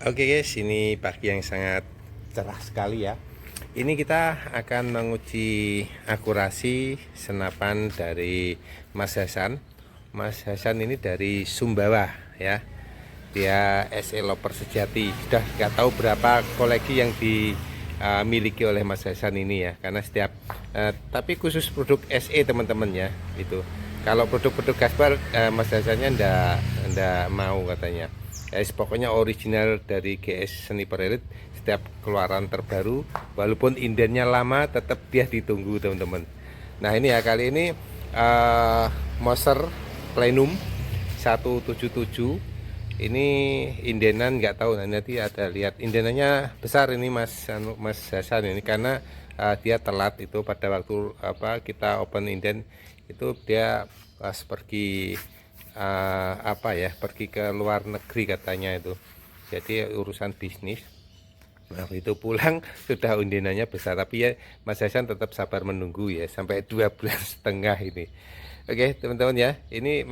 Oke guys, ini pagi yang sangat cerah sekali ya. Ini kita akan menguji akurasi senapan dari Mas Hasan. Mas Hasan ini dari Sumbawa ya. Dia SE Loper sejati. Sudah nggak tahu berapa koleksi yang dimiliki oleh Mas Hasan ini ya. Karena setiap tapi khusus produk SE teman-teman ya itu. Kalau produk-produk Gaspar Mas Hasannya ndak mau katanya. Pokoknya original dari GS Sniper Elite. Setiap keluaran terbaru walaupun indennya lama tetap dia ditunggu teman-teman. Nah ini ya, kali ini Moser Plenum 177. Ini indenan nggak tahu, nanti ada lihat indenannya besar ini Mas Hasan ini karena dia telat itu pada waktu kita open inden itu dia pas pergi pergi ke luar negeri katanya itu, jadi urusan bisnis. Nah itu pulang sudah undenannya besar, tapi ya Mas Hasan tetap sabar menunggu ya sampai 2,5 bulan ini. Oke teman-teman ya, ini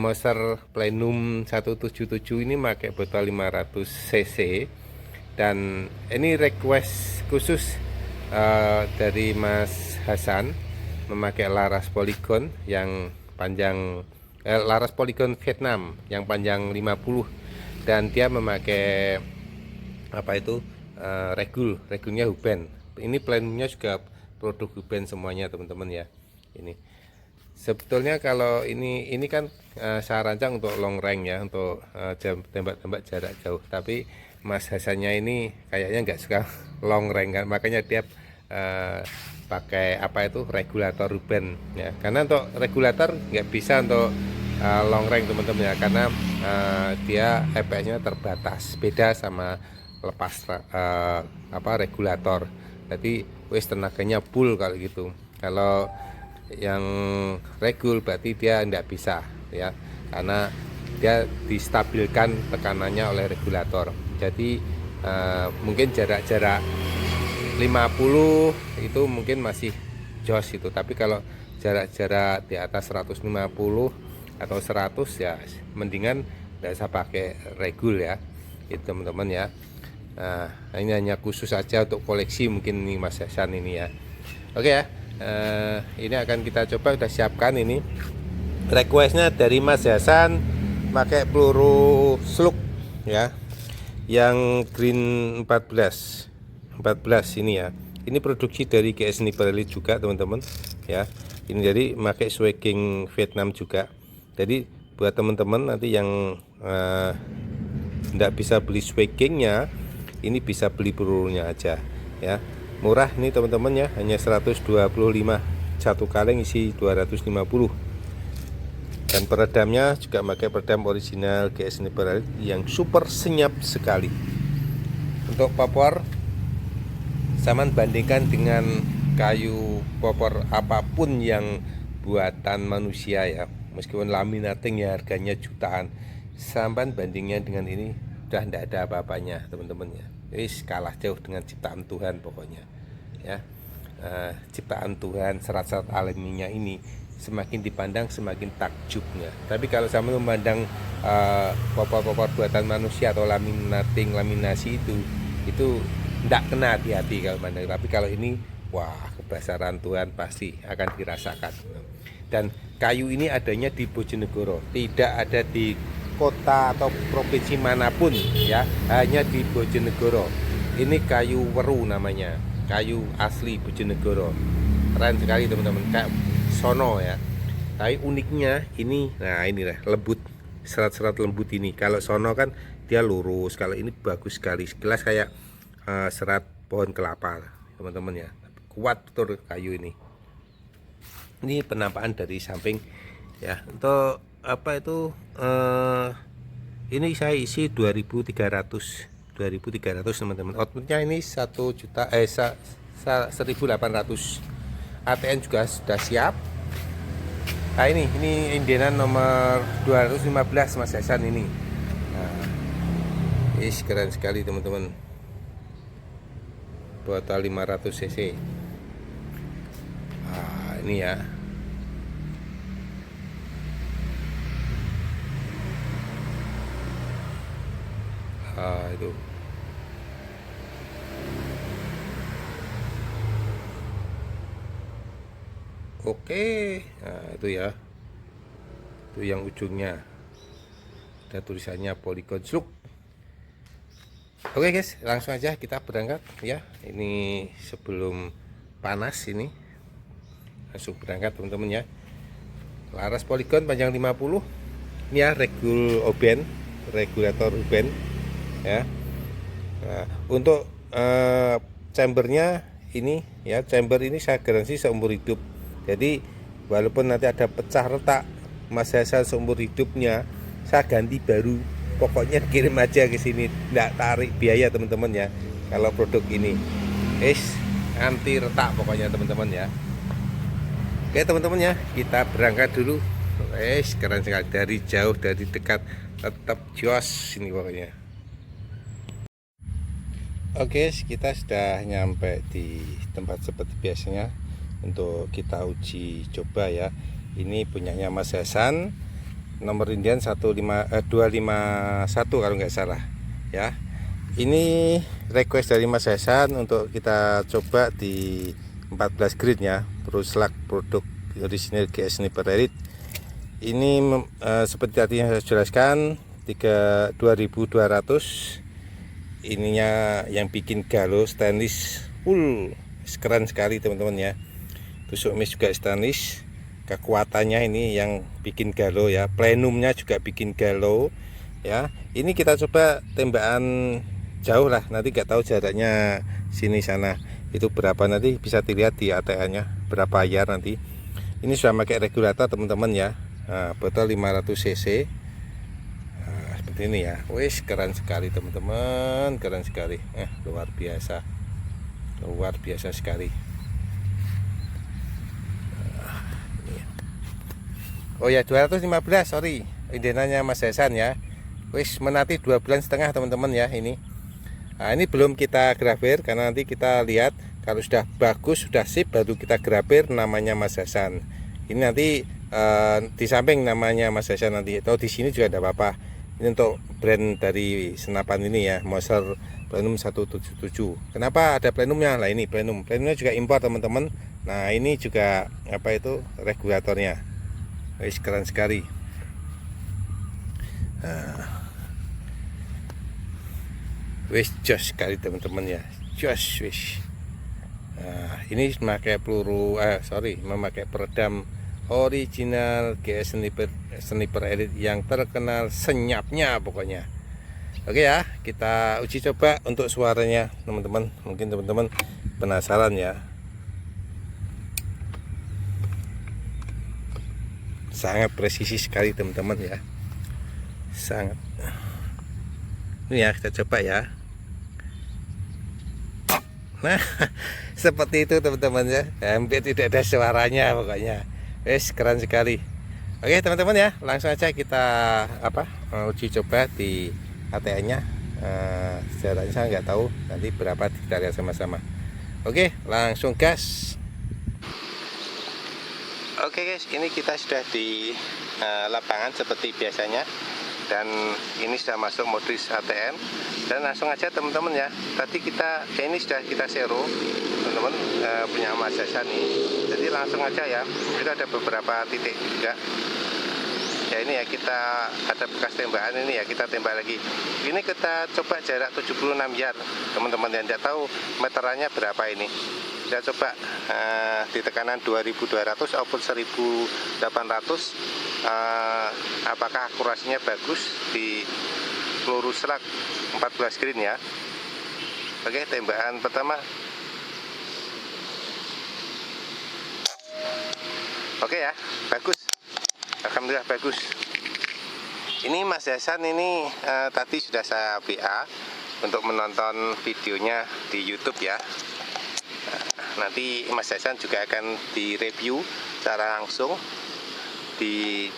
Moser Plenum 177 ini pakai botol 500 cc, dan ini request khusus dari Mas Hasan memakai laras polygon yang panjang laras polygon Vietnam yang panjang 50, dan dia memakai regulnya Huben. Ini plenumnya juga produk Huben semuanya teman-teman ya. Ini sebetulnya kalau ini kan saya rancang untuk long range ya, untuk tembak-tembak jarak jauh, tapi Mas Hasannya ini kayaknya nggak suka long range kan, makanya dia pakai regulator Ruben ya, karena untuk regulator nggak bisa untuk long range teman-teman ya, karena dia EPS-nya terbatas, beda sama lepas regulator. Jadi wis tenaganya full kalau gitu. Kalau yang regul berarti dia nggak bisa ya, karena dia distabilkan tekanannya oleh regulator. Jadi mungkin jarak-jarak 50 itu mungkin masih jos itu, tapi kalau jarak-jarak di atas 150 atau 100 ya mendingan nggak usah pakai regul ya, itu teman-teman ya. Nah ini hanya khusus saja untuk koleksi mungkin ini Mas Hasan ini ya. Oke ya, ini akan kita coba, udah siapkan ini requestnya dari Mas Hasan pakai peluru slug ya, yang green 14 ini ya. Ini produksi dari GS Sniper Elite juga teman-teman ya. Ini jadi pakai swagging Vietnam juga. Jadi buat teman-teman nanti yang tidak bisa beli swaggingnya, ini bisa beli pelurunya aja ya. Murah nih teman-teman ya, hanya 125, satu kaleng isi 250. Dan peredamnya juga pakai peredam original GS Sniper Elite yang super senyap sekali. Untuk popor zaman bandingkan dengan kayu popor apapun yang buatan manusia ya, meskipun laminating ya harganya jutaan, sampan bandingnya dengan ini udah tidak ada apa-apanya teman-teman ya. Wis kalah jauh dengan ciptaan Tuhan pokoknya ya. Ciptaan Tuhan, serat-serat alaminya ini semakin dipandang semakin takjubnya. Tapi kalau sama memandang popor-popor buatan manusia atau laminasi itu tidak kena hati-hati kalau mandang. Tapi kalau ini wah, kebesaran Tuhan pasti akan dirasakan. Dan kayu ini adanya di Bojonegoro, tidak ada di kota atau provinsi manapun ya, hanya di Bojonegoro. Ini kayu weru namanya, kayu asli Bojonegoro. Keren sekali teman-teman, kayak sono ya. Tapi uniknya ini, nah inilah lembut, serat-serat lembut ini. Kalau sono kan dia lurus, kalau ini bagus sekali, sekelas kayak serat pohon kelapa teman-teman ya. Kuat betul kayu ini. Ini penampakan dari samping ya. Untuk ini saya isi 2300 teman-teman. Outputnya ini 1.800. ATN juga sudah siap. Nah ini indenan nomor 215 Mas Hasan ini. Nah, keren sekali teman-teman. Botol 500 cc. Ini ya. Itu. Oke, nah itu ya, itu yang ujungnya ada tulisannya Polygon Slug. Oke guys, langsung aja kita berangkat ya. Ini sebelum panas ini, langsung berangkat teman-teman ya. Laras Polygon panjang 50. Ini ya regulator uben ya. Nah, untuk chambernya ini ya, chamber ini saya garansi seumur hidup. Jadi walaupun nanti ada pecah retak, masa saya seumur hidupnya saya ganti baru. Pokoknya kirim aja ke sini, nggak tarik biaya teman-teman ya. Kalau produk ini, anti retak pokoknya teman-teman ya. Oke teman-teman ya, kita berangkat dulu. Keren sekali, dari jauh dari dekat tetap jos ini pokoknya. Oke, kita sudah nyampe di tempat seperti biasanya untuk kita uji coba ya. Ini punyanya Mas Hasan, nomor Indian 251 kalau nggak salah ya. Ini request dari Mas Hasan untuk kita coba di 14 green ya, Proslug produk original GS Sniper Elite. Ini seperti tadi yang saya jelaskan 2200. Ininya yang bikin galo stainless full, keren sekali teman-teman ya. Tusuk mis juga stainless, kekuatannya ini yang bikin galo ya. Plenumnya juga bikin galo ya. Ini kita coba tembakan jauh lah, nanti nggak tahu jaraknya sini sana itu berapa, nanti bisa dilihat di ATN nya berapa ya nanti. Ini sudah pakai regulator teman-teman ya. Nah, botol 500 cc seperti ini ya. Wis keren sekali teman-teman, keren sekali, luar biasa sekali. Oh ya, 215, sorry, indenanya Mas Hasan ya. Wis menanti 2,5 bulan teman-teman ya ini. Nah, ini belum kita grafir karena nanti kita lihat kalau sudah bagus, sudah sip, baru kita grafir namanya Mas Hasan. Ini nanti di samping namanya Mas Hasan nanti, atau di sini juga tidak apa-apa. Ini untuk brand dari senapan ini ya, Moser Plenum 177. Kenapa ada plenumnya? Nah ini plenumnya juga impor teman-teman. Nah ini juga apa itu regulatornya. Wis keren sekali. Wis jos sekali teman-teman ya, jos wis. Nah, ini memakai peluru, memakai peredam original GS Sniper Elite yang terkenal senyapnya pokoknya. Oke ya, kita uji coba untuk suaranya teman-teman. Mungkin teman-teman penasaran ya. Sangat presisi sekali teman-teman ya, sangat. Ini ya, kita coba ya. Nah seperti itu teman-teman ya, hampir tidak ada suaranya pokoknya. Keren sekali. Oke teman-teman ya, langsung aja kita uji coba di ATN nya. Jaraknya saya nggak tahu nanti berapa, kita lihat sama-sama. Oke, langsung gas. Oke guys, ini kita sudah di lapangan seperti biasanya, dan ini sudah masuk modus ATN. Dan langsung aja teman-teman ya, tadi ini sudah kita zero teman-teman, punya Mas Hasan nih. Jadi langsung aja ya, itu ada beberapa titik juga ya. Ini ya, kita ada bekas tembakan, ini ya kita tembak lagi. Ini kita coba jarak 76 yard teman-teman, yang tidak tahu meterannya berapa ini. Kita coba di tekanan 2200 maupun 1800, apakah akurasinya bagus di peluru slug 14 green ya. Oke, tembakan pertama. Oke ya, bagus, alhamdulillah bagus. Ini Mas Hasan ini tadi sudah saya WA untuk menonton videonya di YouTube ya. Nanti Mas Hasan juga akan direview secara langsung di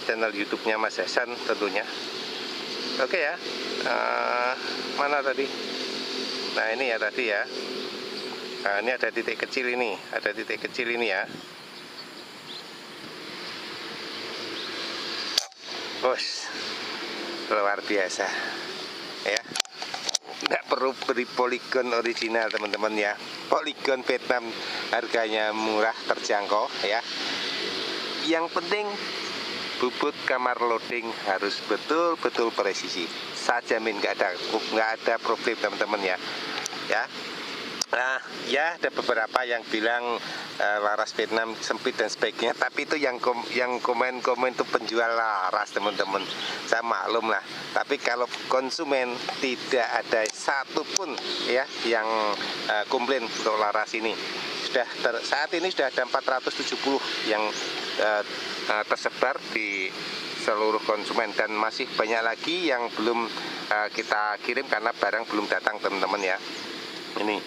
channel YouTube-nya Mas Hasan tentunya. Oke ya, mana tadi? Nah ini ya tadi ya. Nah ini ada titik kecil ini, ya. Bos, luar biasa ya. Nggak perlu beli poligon original teman-teman ya. Poligon Vietnam harganya murah, terjangkau ya. Yang penting bubut kamar loading harus betul-betul presisi. Saya jamin nggak ada problem teman-teman ya. Nah, ya ada beberapa yang bilang laras Vietnam sempit dan sebagainya, tapi itu yang komen itu penjual laras teman-teman. Saya maklum lah. Tapi kalau konsumen tidak ada satupun ya yang komplain untuk laras ini. Saat ini sudah ada 470 yang tersebar di seluruh konsumen, dan masih banyak lagi yang belum kita kirim karena barang belum datang teman-teman ya. Ini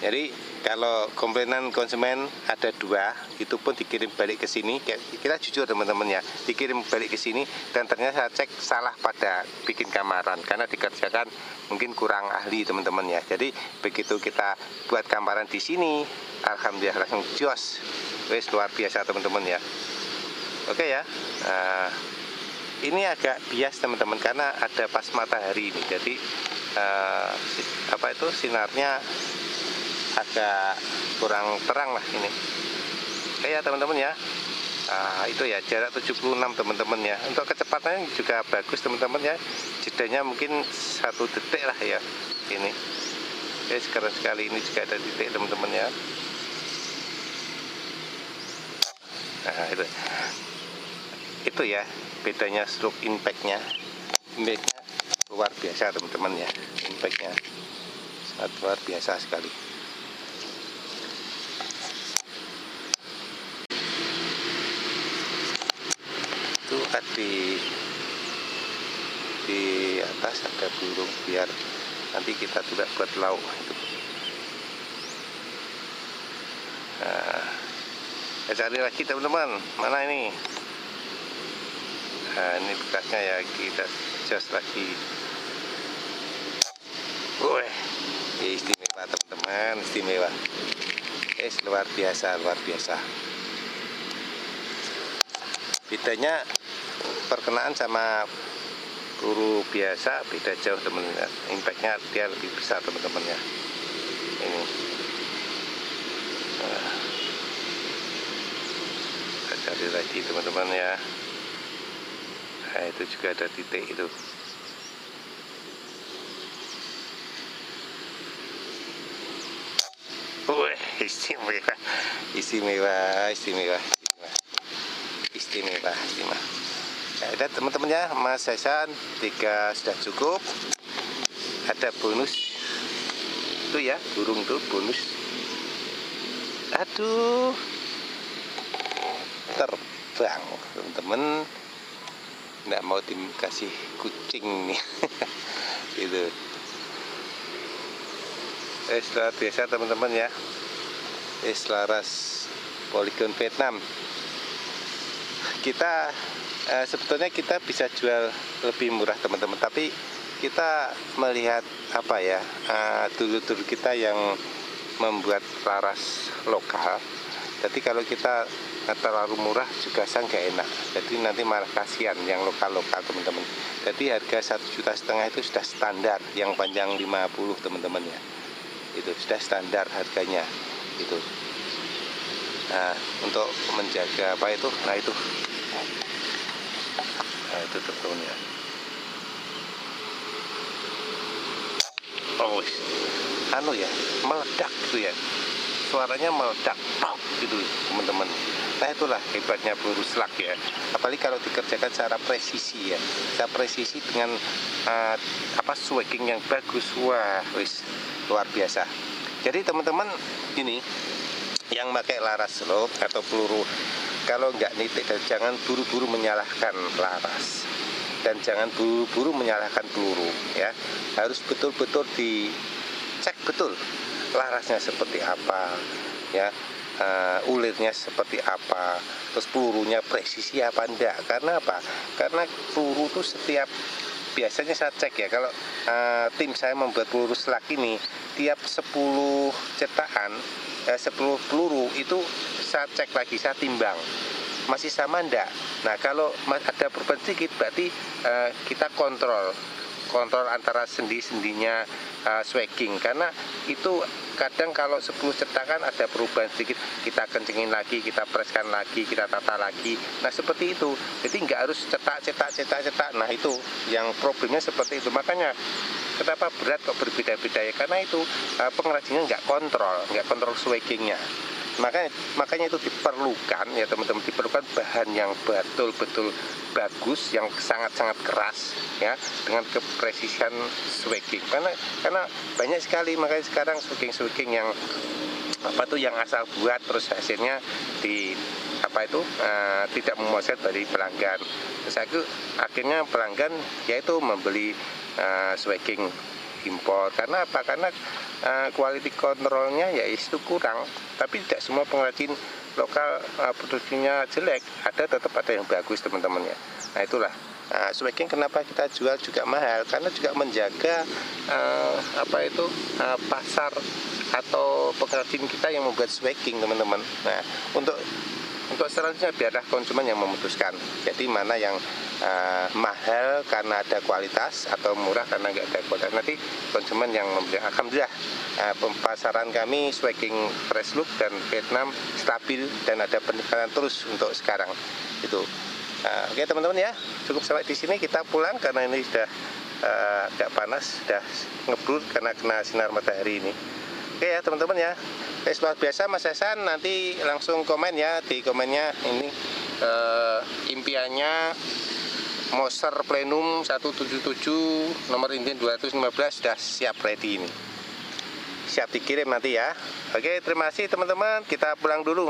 jadi kalau komplainan konsumen ada 2, itu pun dikirim balik ke sini. Kita jujur teman-teman ya, dikirim balik ke sini dan ternyata saya cek salah pada bikin kamaran karena dikerjakan mungkin kurang ahli teman-teman ya. Jadi begitu kita buat kamaran di sini, alhamdulillah langsung jos, wes luar biasa teman-teman ya. Oke ya. Ini agak bias teman-teman karena ada pas matahari ini, jadi sinarnya agak kurang terang lah ini. Oke ya teman-teman ya. Itu ya jarak 76 teman-teman ya. Untuk kecepatannya juga bagus teman-teman ya. Jedanya mungkin 1 detik lah ya ini. Oke, sekarang sekali ini juga ada titik teman-teman ya. Nah itu ya bedanya stroke impactnya luar biasa teman-teman ya. Impactnya sangat luar biasa sekali. Itu di atas ada burung biar nanti kita juga buat lauk itu. Nah, cari lagi teman-teman, mana ini? Nah, ini bekasnya ya, kita jos lagi. Wih, istimewa teman-teman, istimewa. Luar biasa, luar biasa. Bedanya perkenaan sama peluru biasa beda jauh teman-teman. Impactnya dia lebih besar teman-teman ya. Ini. Kita cari lagi teman-teman ya. Nah, itu juga ada titik itu. Wih, istimewa. Ya, ada teman-teman ya, Mas Hasan 3 sudah cukup. Ada bonus itu ya, burung tuh bonus. Aduh, terbang teman-teman. Nggak mau dikasih kucing nih. Gitu. Luar biasa teman-teman ya. Laras poligon Vietnam. Kita sebetulnya kita bisa jual lebih murah teman-teman, tapi kita melihat apa ya, dulur-dulur kita yang membuat laras lokal. Jadi kalau kita terlalu murah juga saya nggak enak, jadi nanti malah kasihan yang lokal-lokal teman-teman. Jadi harga 1,5 juta itu sudah standar, yang panjang 50 teman-teman ya, itu sudah standar harganya itu. Nah, untuk menjaga apa itu, nah itu teman-teman ya. Oh, ya meledak gitu ya, suaranya meledak gitu teman-teman. Nah itulah hebatnya peluru slug ya, apalagi kalau dikerjakan secara presisi ya, secara presisi dengan swagging yang bagus. Wah, luar biasa. Jadi teman-teman ini yang pakai laras slug atau peluru, kalau nggak nitik, dan jangan buru-buru menyalahkan laras dan jangan buru-buru menyalahkan peluru ya. Harus betul-betul dicek betul larasnya seperti apa ya, ulirnya seperti apa, terus pelurunya presisi apa enggak. Karena apa? Karena peluru itu biasanya saya cek ya, kalau tim saya membuat peluru slug ini, tiap 10 cetakan 10 peluru itu saya cek lagi, saya timbang masih sama enggak. Nah kalau ada perubahan sedikit berarti kita kontrol kontrol antara sendi-sendinya swagging, karena itu kadang kalau 10 cetakan ada perubahan sedikit, kita kencengin lagi, kita preskan lagi, kita tata lagi. Nah seperti itu, jadi nggak harus cetak. Nah itu yang problemnya seperti itu. Makanya kenapa berat kok berbeda-beda ya, karena itu pengrajinnya nggak kontrol swaggingnya. Makanya itu diperlukan ya teman-teman, diperlukan bahan yang betul-betul bagus, yang sangat-sangat keras ya, dengan kepresisian swagging. Karena banyak sekali, makanya sekarang swagging yang yang asal buat terus hasilnya tidak memuaskan dari pelanggan. Terus akhirnya pelanggan yaitu membeli swagging impor. Karena apa? Karena quality controlnya ya itu kurang. Tapi tidak semua pengrajin lokal produksinya jelek, tetap ada yang bagus teman-teman ya. Nah itulah swagging kenapa kita jual juga mahal, karena juga menjaga pasar atau pengrajin kita yang membuat swagging teman-teman. Nah untuk selanjutnya biarlah konsumen yang memutuskan. Jadi mana yang mahal karena ada kualitas atau murah karena nggak ada kualitas. Nanti konsumen yang membeli. Alhamdulillah pemasaran kami swagging fresh look dan Vietnam stabil dan ada peningkatan terus untuk sekarang itu. Oke teman-teman ya, cukup sampai di sini, kita pulang karena ini sudah agak panas, sudah ngeblur karena kena sinar matahari ini. Oke ya teman-teman ya. Luar biasa Mas Hasan, nanti langsung komen ya di komennya ini impiannya Moser Plenum 177 nomor Indian 215 sudah siap ready ini. Siap dikirim nanti ya. Oke, terima kasih teman-teman. Kita pulang dulu.